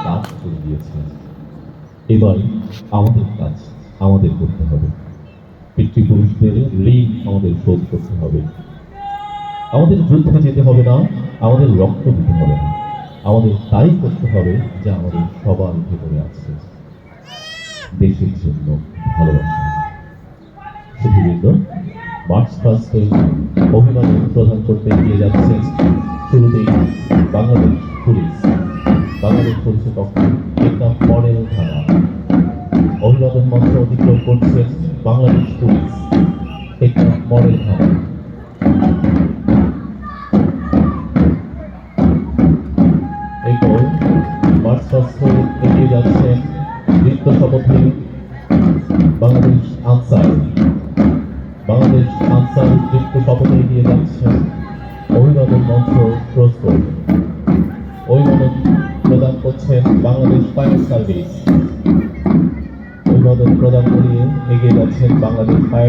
কাজ করে দিয়েছেন। এবার আমাদের কাজ আমাদের করতে হবে। পিতৃপুরুষদের ঋণ আমাদের শোধ করতে হবে। আমাদের যুদ্ধে যেতে হবে না, আমাদের রক্ত দিতে হবে না, আমাদের তাই করতে হবে যা আমাদের সবার ভেতরে আছে, দেশের জন্য ভালোবাসা। সুধীবৃন্দ, মার্চ পাস্টে অভিবাদন প্রদান করতে এগিয়ে যাচ্ছেন শুরুতেই বাংলাদেশ পুলিশ কক্ষ টেকনাফ মডেল থানা। অভিবাদন মঞ্চ অতিক্রম করছেন বাংলাদেশ পুলিশ টেকনাফ মডেল থানা। এরপর মার্চ পাস্টে এগিয়ে যাচ্ছেন নৃত্য শপথে বাংলাদেশ আনসার নৃত্য শপথে এগিয়ে যাচ্ছেন। অভিবাদন মঞ্চ ক্রস করে অভিবাদন প্রদান করছেন বাংলাদেশ ফায়ার সার্ভিস। অভিবাদন প্রদান করিয়ে এগিয়ে যাচ্ছেন বাংলাদেশ ফায়ার